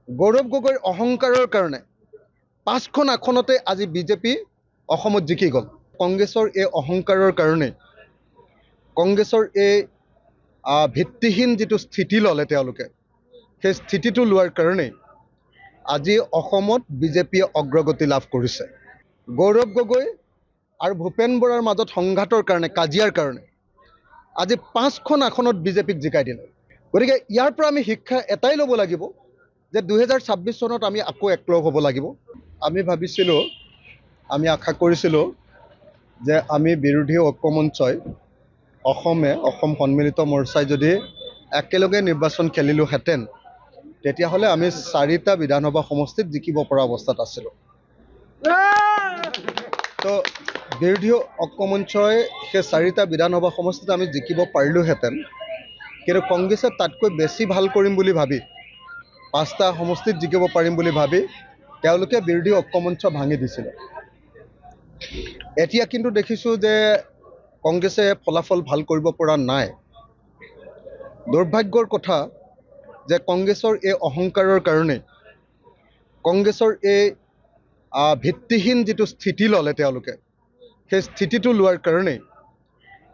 গৌৰৱ গগৈৰ অহংকাৰৰ কাৰণে 5খন আসনতে আজি বিজেপি অসমত জিকি গ'ল। কংগ্ৰেছৰ এই অহংকাৰৰ কাৰণে কংগ্ৰেছৰ এই ভিত্তিহীন যিটো স্থিতি ল'লে তেওঁলোকে, সেই স্থিতিটো লোৱাৰ কাৰণেই আজি অসমত বিজেপিয়ে অগ্ৰগতি লাভ কৰিছে। গৌৰৱ গগৈ আৰু ভূপেন বৰাৰ মাজত সংঘাতৰ কাৰণে, কাজিয়াৰ কাৰণে আজি 5খন আসনত বিজেপিক জিকাই দিলে। গতিকে ইয়াৰ পৰা আমি শিক্ষা এটাই ল'ব লাগিব যে 2026 চনত আমি আকৌ একলগ হ'ব লাগিব। আমি ভাবিছিলোঁ, আমি আশা কৰিছিলোঁ যে আমি বিৰোধী ঐক্যমঞ্চই অসম সন্মিলিত মৰ্চাই যদি একেলগে নিৰ্বাচন খেলিলোহেঁতেন, তেতিয়াহ'লে আমি 4টা বিধানসভা সমষ্টিত জিকিব পৰা অৱস্থাত আছিলোঁ। তো বিৰোধী ঐক্যমঞ্চই সেই 4টা বিধানসভা সমষ্টিত আমি জিকিব পাৰিলোহেঁতেন, কিন্তু কংগ্ৰেছে তাতকৈ বেছি ভাল কৰিম বুলি ভাবি 5টা সমষ্টিত জিকিব পাৰিম বুলি ভাবি তেওঁলোকে বিৰোধী ঐক্যমঞ্চ ভাঙি দিছিলে। এতিয়া কিন্তু দেখিছোঁ যে কংগ্ৰেছে ফলাফল ভাল কৰিব পৰা নাই। দুৰ্ভাগ্যৰ কথা যে কংগ্ৰেছৰ এই অহংকাৰৰ কাৰণে, কংগ্ৰেছৰ এই ভিত্তিহীন যিটো স্থিতি ল'লে তেওঁলোকে, সেই স্থিতিটো লোৱাৰ কাৰণেই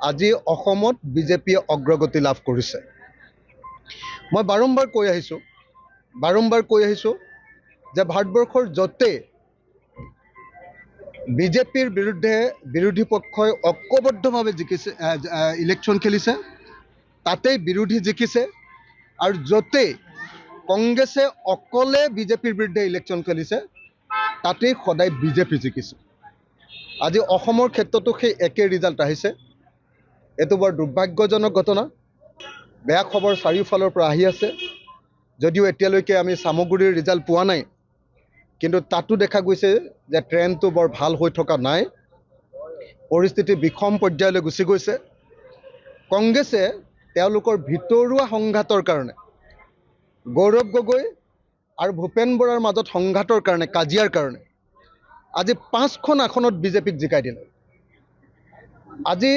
আজি অসমত বিজেপিয়ে অগ্ৰগতি লাভ কৰিছে। মই বাৰম্বাৰ কৈ আহিছোঁ যে ভাৰতবৰ্ষৰ য'তেই বিজেপিৰ বিৰুদ্ধে বিৰোধী পক্ষই ঐক্যবদ্ধভাৱে জিকিছে, ইলেকশ্যন খেলিছে, তাতেই বিৰোধী জিকিছে, আৰু য'তেই কংগ্ৰেছে অকলে বিজেপিৰ বিৰুদ্ধে ইলেকশ্যন খেলিছে, তাতেই সদায় বিজেপি জিকিছে। আজি অসমৰ ক্ষেত্ৰতো সেই একে ৰিজাল্ট আহিছে। এইটো বৰ দুৰ্ভাগ্যজনক ঘটনা। বেয়া খবৰ চাৰিওফালৰ পৰা আহি আছে। যদিও এতিয়ালৈকে আমি চামগুৰিৰ ৰিজাল্ট পোৱা নাই, কিন্তু তাতো দেখা গৈছে যে ট্ৰেণ্ডটো বৰ ভাল হৈ থকা নাই, পৰিস্থিতি বিষম পৰ্যায়লৈ গুচি গৈছে। কংগ্ৰেছে তেওঁলোকৰ ভিতৰুৱা সংঘাতৰ কাৰণে, গৌৰৱ গগৈ আৰু ভূপেন বৰাৰ মাজত সংঘাতৰ কাৰণে, কাজিয়াৰ কাৰণে আজি 5খন আসনত বিজেপিক জিকাই দিলে। আজি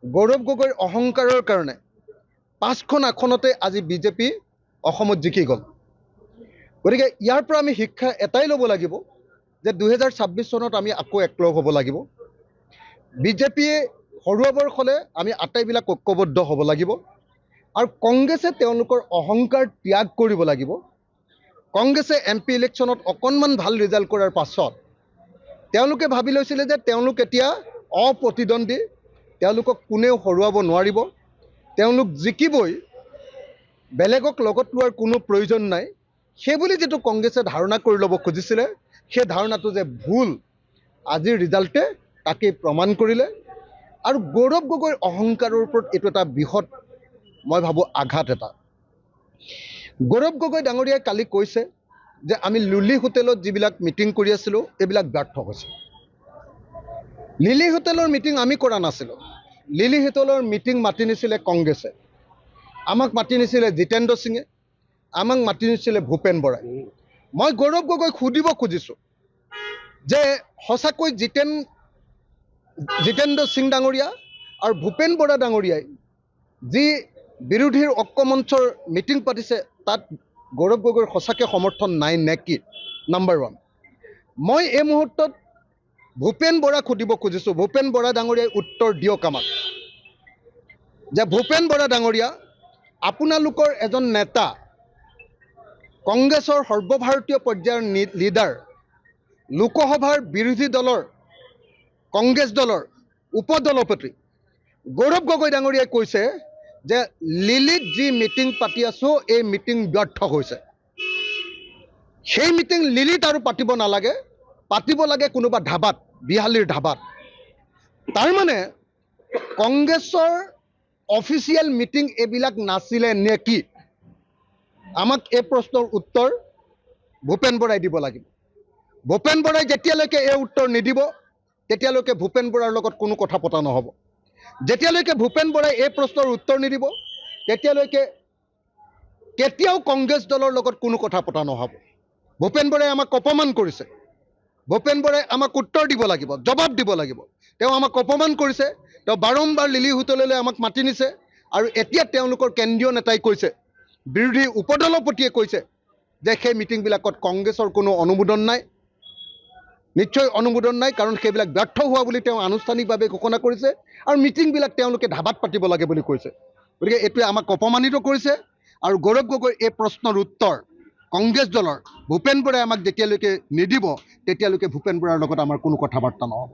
গৌৰৱ গগৈৰ অহংকাৰৰ কাৰণে 5খন আসনতে আজি বিজেপি অসমত জিকি গ'ল। গতিকে ইয়াৰ পৰা আমি শিক্ষা এটাই ল'ব লাগিব যে 2026 চনত আমি আকৌ একলগ হ'ব লাগিব। বিজেপিয়ে হৰুৱাবৰ হ'লে আমি আটাইবিলাক ঐক্যবদ্ধ হ'ব লাগিব, আৰু কংগ্ৰেছে তেওঁলোকৰ অহংকাৰ ত্যাগ কৰিব লাগিব। কংগ্ৰেছে MP ইলেকশ্যনত অকণমান ভাল ৰিজাল্ট কৰাৰ পাছত তেওঁলোকে ভাবি লৈছিলে যে তেওঁলোক এতিয়া অপ্ৰতিদ্বন্দ্বী, তেওঁলোকক কোনেও হৰুৱাব নোৱাৰিব, তেওঁলোক জিকিবই, বেলেগক লগত লোৱাৰ কোনো প্ৰয়োজন নাই। সেইবুলি যিটো কংগ্ৰেছে ধাৰণা কৰি ল'ব খুজিছিলে, সেই ধাৰণাটো যে ভুল, আজিৰ ৰিজাল্টে তাকেই প্ৰমাণ কৰিলে। আৰু গৌৰৱ গগৈৰ অহংকাৰৰ ওপৰত এইটো এটা বৃহৎ, মই ভাবোঁ, আঘাত এটা। গৌৰৱ গগৈ ডাঙৰীয়াই কালি কৈছে যে আমি লুলি হোটেলত যিবিলাক মিটিং কৰি আছিলোঁ, এইবিলাক ব্যৰ্থ হৈছে। লিলি হোটেলৰ মিটিং আমি কৰা নাছিলোঁ। লিলি হোটেলৰ মিটিং মাতি নিছিলে কংগ্ৰেছে, আমাক মাতি নিছিলে জিতেন্দ্ৰ সিঙে, আমাক মাতি নিছিলে ভূপেন বৰাই। মই গৌৰৱ গগৈক সুধিব খুজিছোঁ যে সঁচাকৈ জিতেন্দ্ৰ সিং ডাঙৰীয়া আৰু ভূপেন বৰা ডাঙৰীয়াই যি বিৰোধীৰ ঐক্যমঞ্চৰ মিটিং পাতিছে, তাত গৌৰৱ গগৈৰ সঁচাকৈ সমৰ্থন নাই নেকি? নাম্বাৰ 1। মই এই মুহূৰ্তত ভূপেন বৰাক সুধিব খুজিছোঁ, ভূপেন বৰা ডাঙৰীয়াই উত্তৰ দিয়ক আমাক, যে ভূপেন বৰা ডাঙৰীয়া, আপোনালোকৰ এজন নেতা, কংগ্ৰেছৰ সৰ্বভাৰতীয় পৰ্যায়ৰ লিডাৰ, লোকসভাৰ বিৰোধী দলৰ কংগ্ৰেছ দলৰ উপদলপতি গৌৰৱ গগৈ ডাঙৰীয়াই কৈছে যে লিলিত যি মিটিং পাতি আছোঁ, এই মিটিং ব্যৰ্থ হৈছে। সেই মিটিং লিলিত আৰু পাতিব নালাগে, পাতিব লাগে কোনোবা ধাবাত, বিহালীৰ ধাবাত। তাৰমানে কংগ্ৰেছৰ অফিচিয়েল মিটিং এইবিলাক নাছিলে নে কি? আমাক এই প্ৰশ্নৰ উত্তৰ ভূপেন বৰাই দিব লাগিব। ভূপেন বৰাই যেতিয়ালৈকে এই উত্তৰ নিদিব, তেতিয়ালৈকে ভূপেন বৰাৰ লগত কোনো কথা পতা নহ'ব। যেতিয়ালৈকে ভূপেন বৰাই এই প্ৰশ্নৰ উত্তৰ নিদিব, তেতিয়ালৈকে কেতিয়াও কংগ্ৰেছ দলৰ লগত কোনো কথা পতা নহ'ব। ভূপেন বৰাই আমাক অপমান কৰিছে, ভূপেন বৰাই আমাক উত্তৰ দিব লাগিব, জবাব দিব লাগিব। তেওঁ আমাক অপমান কৰিছে, তেওঁ বাৰম্বাৰ লিলি হোটেললৈ আমাক মাতি নিছে, আৰু এতিয়া তেওঁলোকৰ কেন্দ্ৰীয় নেতাই কৈছে, বিৰোধী উপদলপতিয়ে কৈছে যে সেই মিটিংবিলাকত কংগ্ৰেছৰ কোনো অনুমোদন নাই, নিশ্চয় অনুমোদন নাই, কাৰণ সেইবিলাক ব্যৰ্থ হোৱা বুলি তেওঁ আনুষ্ঠানিকভাৱে ঘোষণা কৰিছে আৰু মিটিংবিলাক তেওঁলোকে ধাবাত পাতিব লাগে বুলি কৈছে। গতিকে এইটোৱে আমাক অপমানিত কৰিছে। আৰু গৌৰৱ গগৈ এই প্ৰশ্নৰ উত্তৰ কংগ্ৰেছ দলৰ ভূপেন বৰাই আমাক যেতিয়ালৈকে নিদিব তেতিয়ালৈকে ভূপেন বৰাৰ লগত আমাৰ কোনো কথা বাৰ্তা নহ'ব।